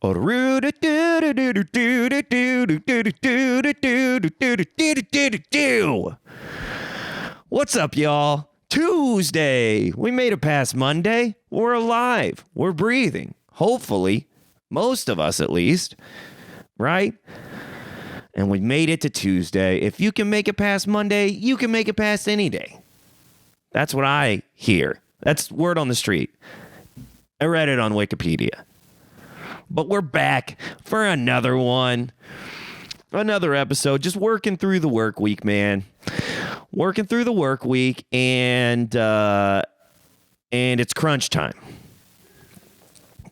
What's up, y'all? Tuesday. We made it past Monday. We're alive. We're breathing. Hopefully. Most of us, at least. Right? And we made it to Tuesday. If you can make it past Monday, you can make it past any day. That's what I hear. That's word on the street. I read it on Wikipedia. But we're back for another one. Another episode. Just working through the work week, man. Working through the work week, and it's crunch time.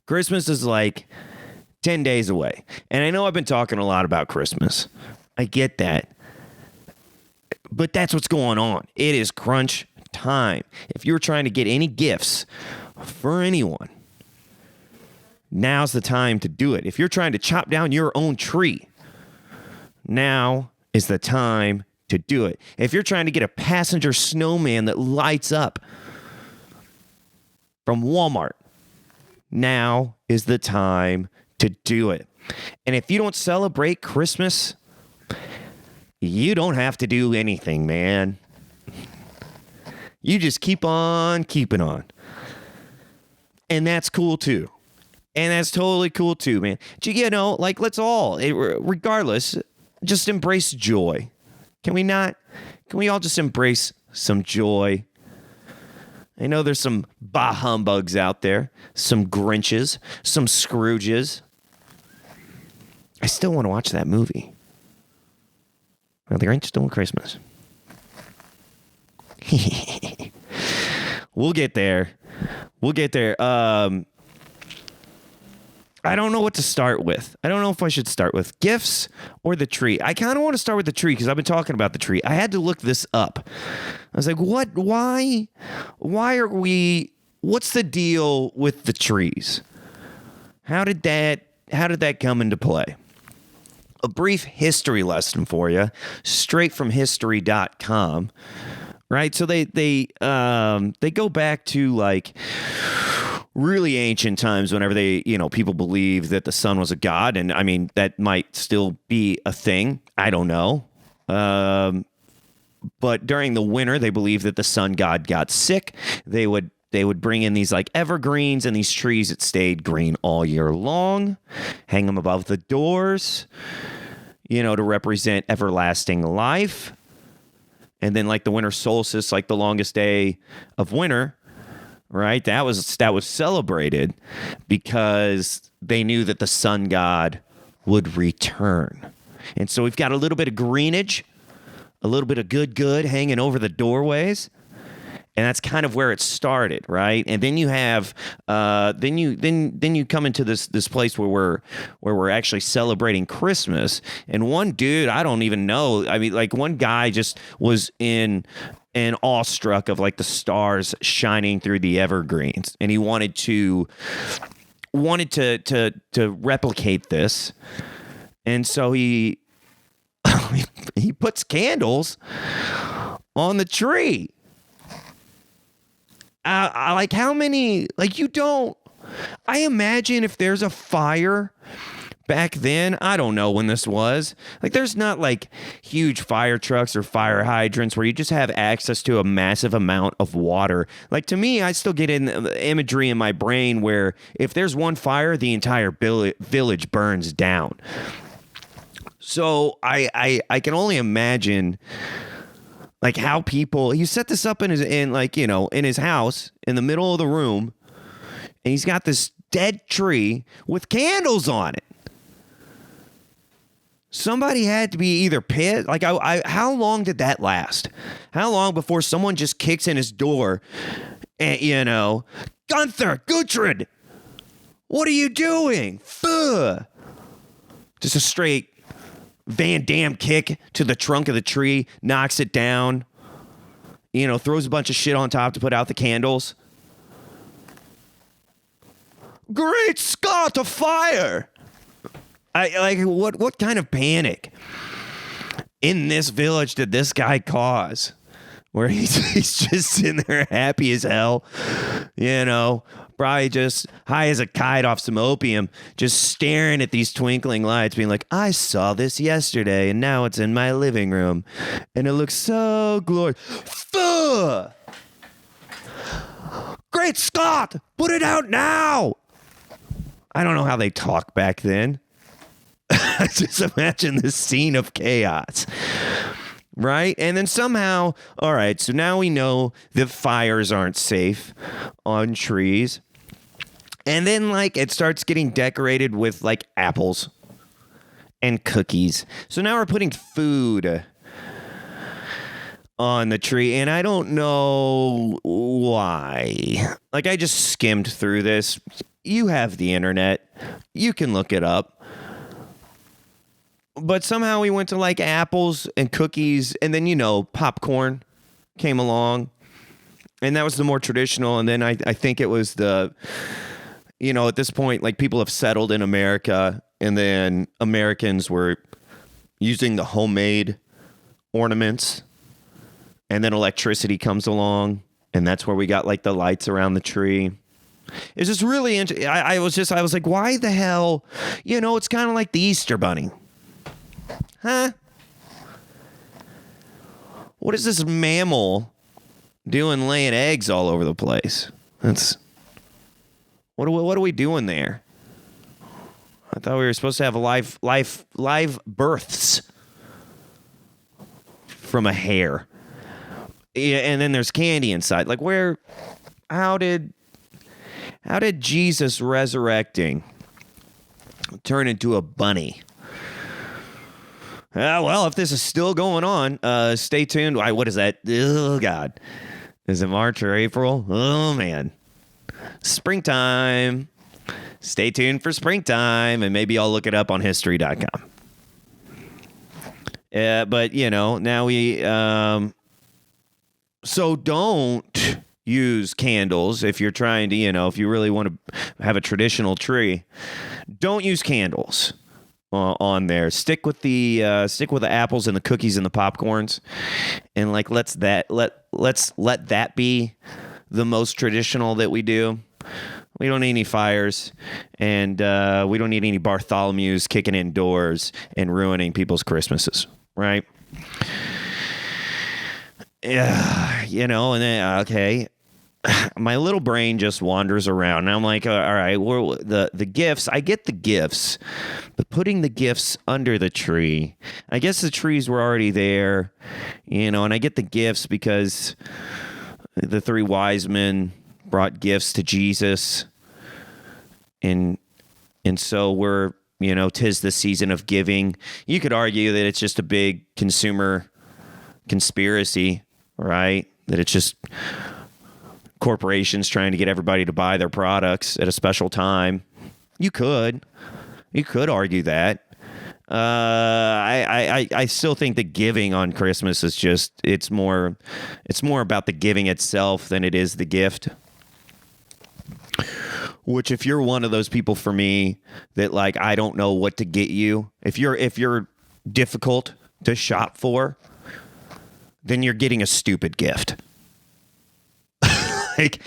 Christmas is like 10 days away. And I know I've been talking a lot about Christmas. I get that. But that's what's going on. It is crunch time. If you're trying to get any gifts for anyone, now's the time to do it. If you're trying to chop down your own tree, now is the time to do it. If you're trying to get a passenger snowman that lights up from Walmart, now is the time to do it. And if you don't celebrate Christmas, you don't have to do anything, man. You just keep on keeping on. And that's cool too. And that's totally cool too, man. You know, like let's all, regardless, just embrace joy. Can we not? Can we all just embrace some joy? I know there's some bah humbugs out there, some Grinches, some Scrooges. I still want to watch that movie. Well, the Grinch Stole Christmas. We'll get there. We'll get there. I don't know what to start with. I don't know if I should start with gifts or the tree. I kind of want to start with the tree because I've been talking about the tree. I had to look this up. I was like, what? Why are we? What's the deal with the trees? How did that come into play? A brief history lesson for you, straight from history.com. Right? So they go back to like really ancient times whenever people believe that the sun was a god. And I mean, that might still be a thing. I don't know. But during the winter, they believed that the sun god got sick. They would bring in these like evergreens and these trees that stayed green all year long, hang them above the doors, to represent everlasting life. And then like the winter solstice, like the longest day of winter, right? That was celebrated because they knew that the sun god would return. And so we've got a little bit of greenage, a little bit of good hanging over the doorways. And that's kind of where it started, right? And then you have, then you come into this place where we're actually celebrating Christmas. And one dude, I don't even know. I mean, like one guy just was in awestruck of like the stars shining through the evergreens, and he wanted to replicate this, and so he puts candles on the tree. Like how many, like you don't, I imagine if there's a fire back then, I don't know when this was, like there's not like huge fire trucks or fire hydrants where you just have access to a massive amount of water. Like to me, I still get in the imagery in my brain where if there's one fire, the entire village burns down. So I can only imagine like how people, he set this up in his house in the middle of the room, and he's got this dead tree with candles on it. Somebody had to be either pissed. Like, how long did that last? How long before someone just kicks in his door and, Gunther, Gutrid, what are you doing? Fuh. Just a straight Van Damme kick to the trunk of the tree, knocks it down, throws a bunch of shit on top to put out the candles. Great Scott, a fire! What kind of panic in this village did this guy cause? Where he's just sitting there happy as hell, probably just high as a kite off some opium, just staring at these twinkling lights, being like, I saw this yesterday and now it's in my living room and it looks so glorious. Fuh! Great Scott, put it out now. I don't know how they talk back then. Just imagine this scene of chaos. Right? And then somehow, all right, so now we know that fires aren't safe on trees. And then, like, it starts getting decorated with, like, apples and cookies. So now we're putting food on the tree, and I don't know why. Like, I just skimmed through this. You have the internet. You can look it up. But somehow we went to like apples and cookies, and then, popcorn came along, and that was the more traditional. And then I think it was at this point, like, people have settled in America, and then Americans were using the homemade ornaments, and then electricity comes along, and that's where we got like the lights around the tree. It's just really interesting. I was like, why the hell? It's kind of like the Easter Bunny. Huh? What is this mammal doing laying eggs all over the place? What are we doing there? I thought we were supposed to have live births from a hare. Yeah, and then there's candy inside. Like, how did Jesus resurrecting turn into a bunny? Well, if this is still going on, stay tuned. What is that? Oh, God. Is it March or April? Oh, man. Springtime. Stay tuned for springtime, and maybe I'll look it up on history.com. But, now we... So don't use candles if you're trying to, if you really want to have a traditional tree. Don't use candles on there. Stick with the apples and the cookies and the popcorns, and like let's let that be the most traditional that we do. We don't need any fires, and we don't need any Bartholomews kicking in doors and ruining people's Christmases, right? Yeah, and then okay. My little brain just wanders around, and I'm like, all right, the gifts, I get the gifts, but putting the gifts under the tree, I guess the trees were already there, and I get the gifts because the three wise men brought gifts to Jesus, and so we're, 'tis the season of giving. You could argue that it's just a big consumer conspiracy, right? That it's just corporations trying to get everybody to buy their products at a special time. You could argue that. I still think that giving on Christmas is just, it's more about the giving itself than it is the gift. Which, if you're one of those people, for me, that like, I don't know what to get you, if you're difficult to shop for, then you're getting a stupid gift. Like,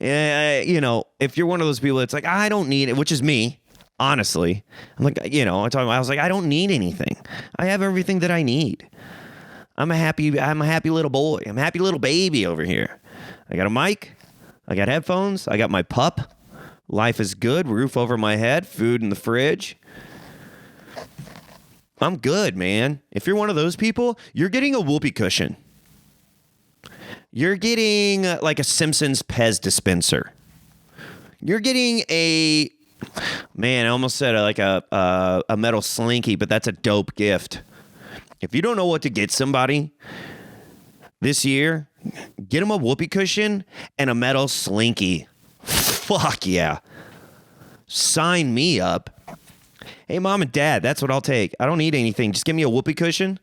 if you're one of those people that's like, I don't need it, which is me, honestly. I'm like, I was like, I don't need anything. I have everything that I need. I'm a happy little boy. I'm a happy little baby over here. I got a mic. I got headphones. I got my pup. Life is good. Roof over my head. Food in the fridge. I'm good, man. If you're one of those people, you're getting a whoopee cushion. You're getting like a Simpsons Pez dispenser. You're getting I almost said a metal slinky, but that's a dope gift. If you don't know what to get somebody this year, get them a whoopee cushion and a metal slinky. Fuck yeah. Sign me up. Hey, Mom and Dad, that's what I'll take. I don't need anything. Just give me a whoopee cushion.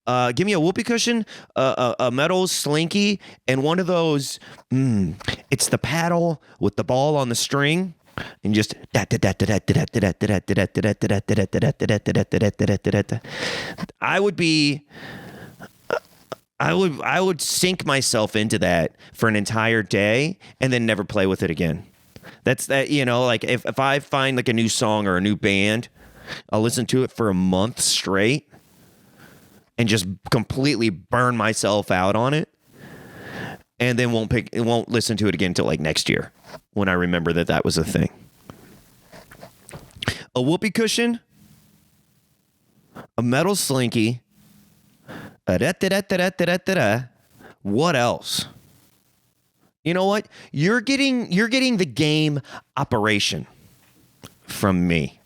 Give me a whoopee cushion, a metal slinky, and one of those, it's the paddle with the ball on the string, and just I would sink myself into that for an entire day and then never play with it again. That's that, like if I find like a new song or a new band, I'll listen to it for a month straight and just completely burn myself out on it. And then won't listen to it again until like next year when I remember that was a thing. A whoopee cushion, a metal slinky, what else? You know what? You're getting the game Operation from me.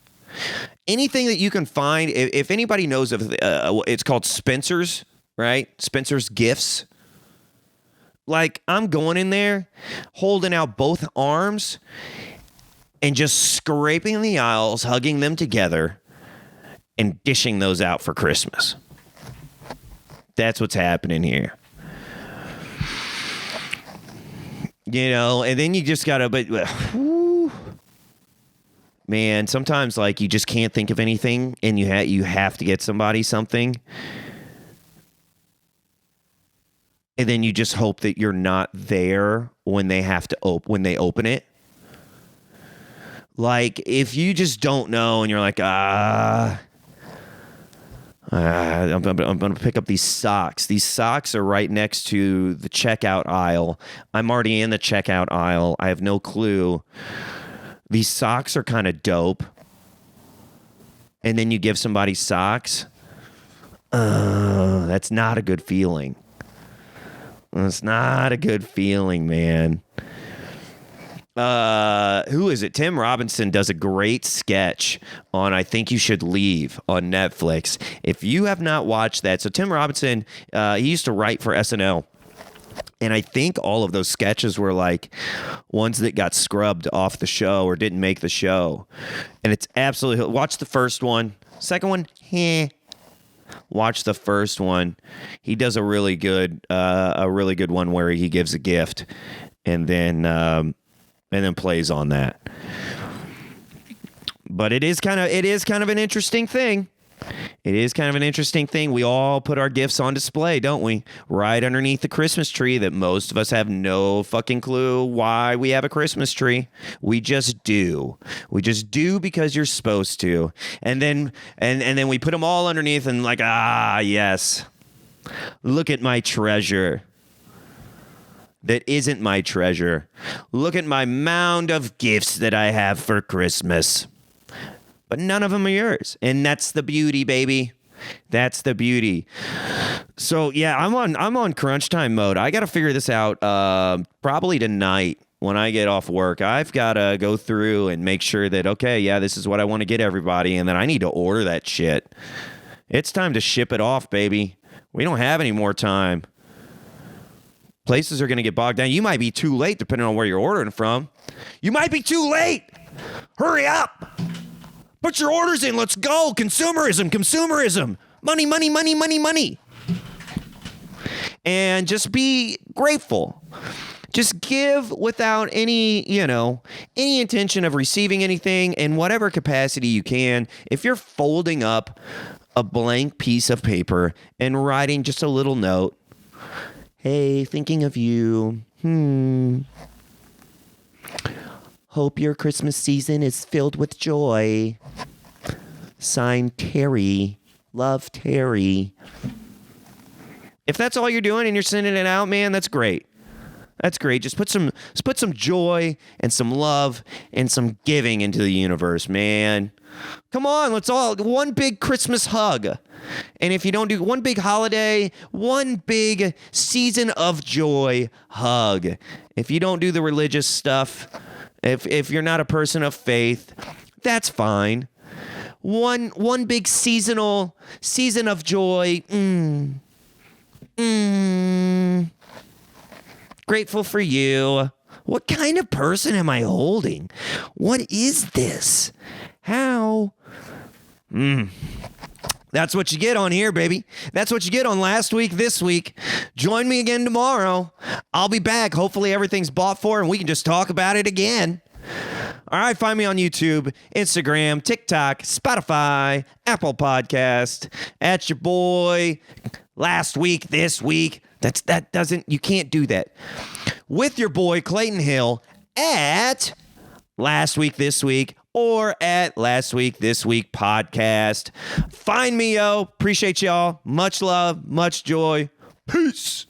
Anything that you can find, if anybody knows of, it's called Spencer's, right? Spencer's Gifts. Like, I'm going in there, holding out both arms, and just scraping the aisles, hugging them together, and dishing those out for Christmas. That's what's happening here. And then you just gotta, man, sometimes like you just can't think of anything, and you have to get somebody something. And then you just hope that you're not there when they have to when they open it. Like, if you just don't know and you're like, I'm going to pick up these socks. These socks are right next to the checkout aisle. I'm already in the checkout aisle. I have no clue. These socks are kind of dope. And then you give somebody socks. That's not a good feeling. It's not a good feeling, man. Who is it? Tim Robinson does a great sketch on I Think You Should Leave on Netflix. If you have not watched that, so Tim Robinson, he used to write for SNL. And I think all of those sketches were like ones that got scrubbed off the show or didn't make the show. And it's absolutely, watch the first one. Second one, watch the first one. He does a really good one where he gives a gift and then plays on that. But it is kind of an interesting thing. It is kind of an interesting thing. We all put our gifts on display, don't we? Right underneath the Christmas tree that most of us have no fucking clue why we have a Christmas tree. We just do. We just do because you're supposed to. And then we put them all underneath and like, yes. Look at my treasure. That isn't my treasure. Look at my mound of gifts that I have for Christmas. But none of them are yours. And that's the beauty, baby. That's the beauty. So, yeah, I'm on crunch time mode. I got to figure this out probably tonight when I get off work. I've got to go through and make sure that, okay, yeah, this is what I want to get everybody. And then I need to order that shit. It's time to ship it off, baby. We don't have any more time. Places are going to get bogged down. You might be too late depending on where you're ordering from. You might be too late. Hurry up. Put your orders in. Let's go. Consumerism. Money. And just be grateful. Just give without any intention of receiving anything in whatever capacity you can. If you're folding up a blank piece of paper and writing just a little note, hey, thinking of you. Hope your Christmas season is filled with joy. Signed, Terry. Love, Terry. If that's all you're doing and you're sending it out, man, that's great. That's great. Just put some joy and some love and some giving into the universe, man. Come on, let's all one big Christmas hug. And if you don't do one big holiday, one big season of joy hug. If you don't do the religious stuff, if you're not a person of faith, that's fine. One big season of joy. Grateful for you. What kind of person am I holding? What is this? How? That's what you get on here, baby. That's what you get on last week, this week. Join me again tomorrow. I'll be back. Hopefully everything's bought for and we can just talk about it again. All right, find me on YouTube, Instagram, TikTok, Spotify, Apple Podcast, at your boy, last week, this week. You can't do that. With your boy, Clayton Hill, at Last Week This Week or at Last Week This Week podcast. Find me, yo. Appreciate y'all. Much love, much joy. Peace.